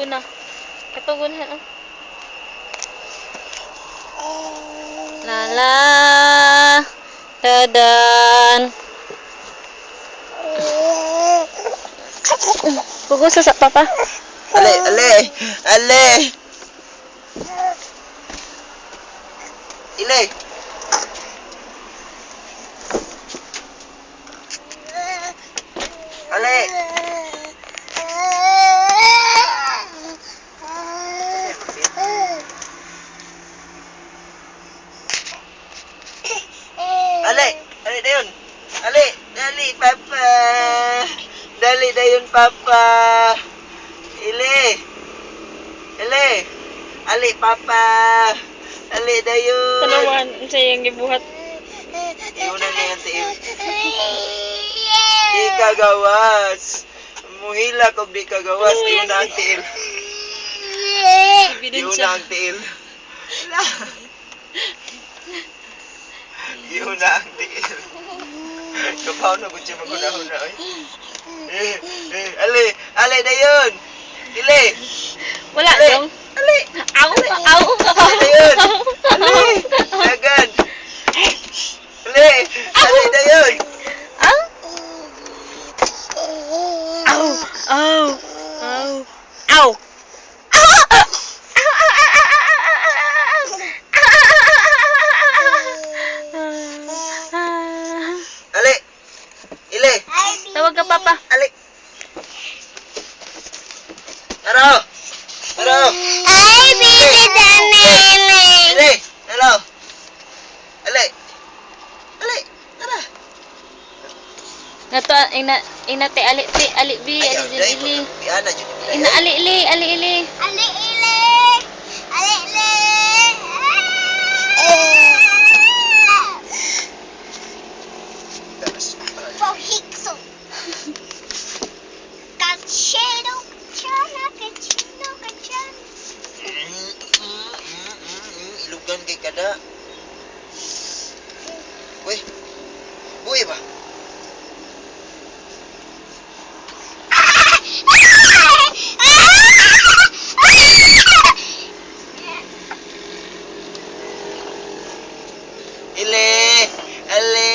na. Katugon na. Lala. Dadan. Pugusa sa papa. Ale, ale, ale. Ile. Ale. Ale, ale dayon. Ale, dali papa. Dali dayon papa. Ile. Ile. Ali papa. Ali dayon. Tanawan sa iyang gibuhat. Iyon na ngayon tiil. Di kagawas. Muhila kog di kagawas. Iyon na ang tiil. Iyon na ang tiil. Iyon na ang tiil. Kapaw na kung siya maguna-una. Ali, ali dayon. Ile. Wala Ali. dong. Ali. Aw, aw. Ali dayon. Ali. Dagan. Ali. Ali dayon. Aw. Aw. Aw. Aw. Aw. Ali. Ile. Tawag ka papa. Ali. Hello. Hello. Ay, baby, dami. Ali. Hello. Ali. Ali. Tara. Ngato ina te ali bi ali ili. Ana jud. Ina ali ili. Ali-ili. Ali-ili. Pohikso. Kachero, kachana, kachino, kachan. Ilugan kay kada. Weh. Buhay ba? Ile. Ale.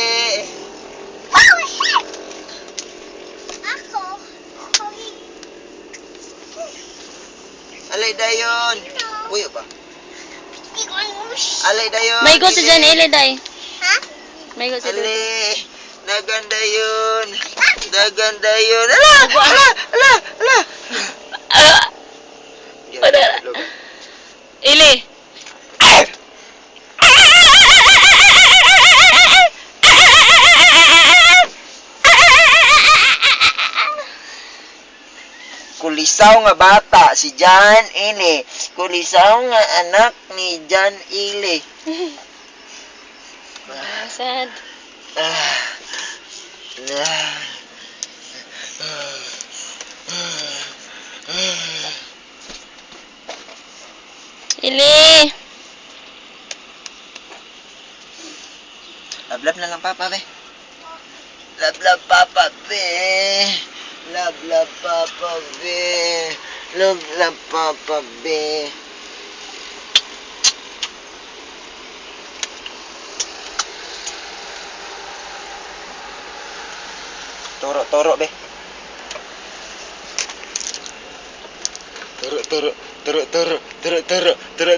Oh, shit! Ako. Ale dayon. Buhay ba? Hindi ko ano. Ale dayon. May go sa dyan ili day. Ha? May go sa dyan. Ale. Naganda yun. Naganda yun. Ala! Ala! Ala! Ala! Padara. Ili. Kulisaw nga bata si John Ile. Kulisaw nga anak ni John Ile. Sad. Ili. Lablab na lang papa be. Lablab papa be. Lablab papa be. Lablab papa be. Toro be.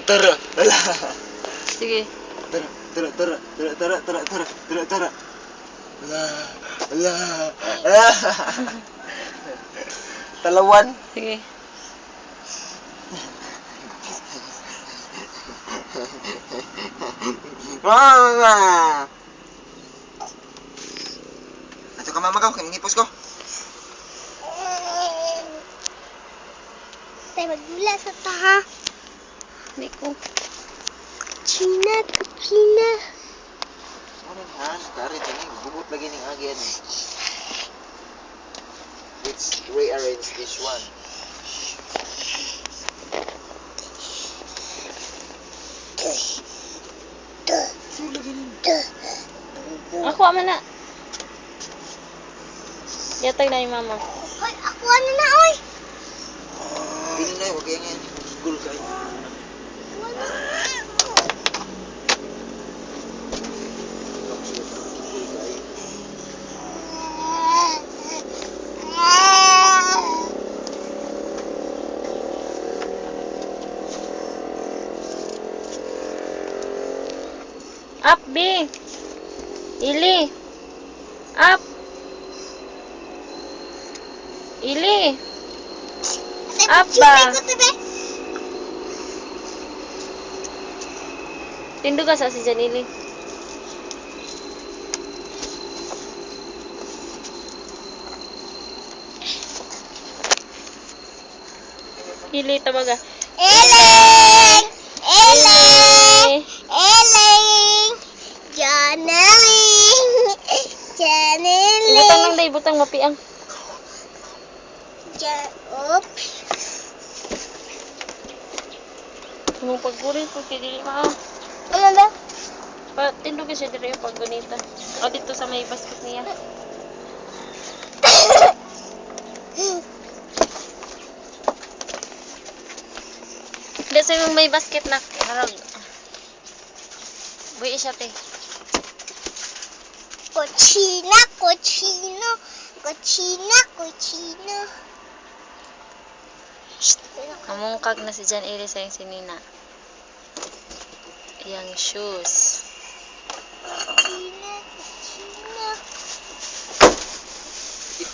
Toro. Alah. Sige. Tara. Alah. Talawan. Sige. Ato ka mama ko, kinangipos ko. Tayo magmula sa taha. Hindi ko. Kapina. Ano ha? Kari dyan eh. Bubot lagi ng agyan. Let's rearrange this one. Ako man na. Yatag na ni mama. Hoy, ako ano na, oy. Bili na, huwag kaya ngayon. School kayo. Up, B. Ili. Up. Ili. Up ba? Tindu ka sa si Jan Ili. Ili tabaga. Eling! Eling! Eh, Eling! Janeling! Janeling! ibutang lang day, ibutang mapiang. Oops. Mong paggurin ko kay dili ma. Ano ba? Pa tindu ka siya dire yung paggunita. O dito sa may basket niya. Dito sa may basket na harag. Buhi siya te. Cochina, cochino. Cochina, cochino. Namungkag na si Jan Ili sa yung sinina. Yang shoes. Cochina, cochino.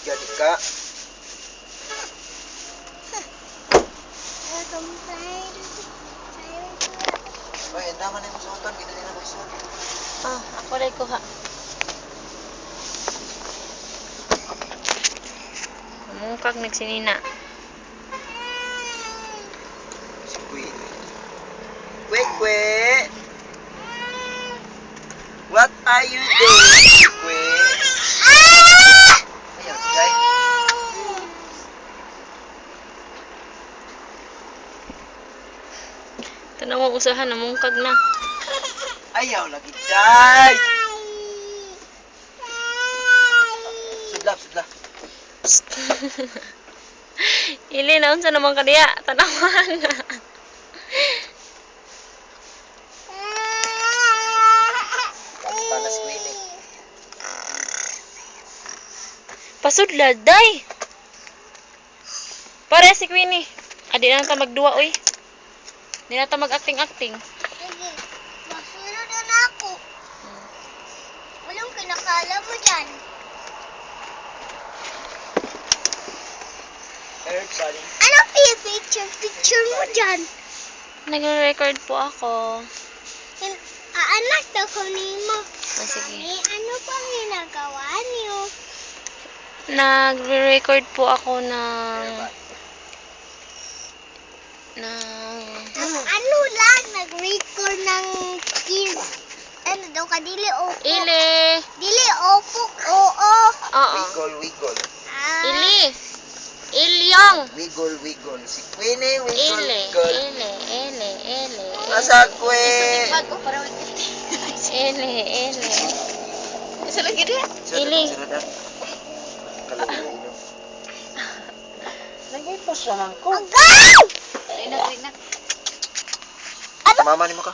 Jadi ka. Ay, ang dama na yung suotan. Kita din ako isuot. Ah, ako lang ko ha. Namungkag nagsinina. Si Kwe. Kwe. What are you doing, Kwe? Ayaw, Jai. Ito na mo usahan, namungkag na. Ayaw lagi, Jai. Sudlap. Ili, naon sa naman ka diya? Tanawan. Panas ko ini. Pasudlad, day. Pare si Queenie. Adi na ta magduwa, oy. Di na ta mag-acting-acting. Sige, masunod na ako. Walang kinakala mo dyan. Sorry. Ano picture mo dyan? Nagre-record po ako. Anak daw kunin mo. Ah, sige. Ano pang ginagawa niyo? Nagre-record po ako ng Ano lang, nag-record ng kids. Ano daw ka, dili opo. Ili. Dili opo, oo. Oo. Wiggle. Ili. Ilyong. Wiggle. Si Queenie, Ili. wiggle. Asa Kwe? Ili. Isa lagi dia. Ili. Agay! Mama ni mo ka.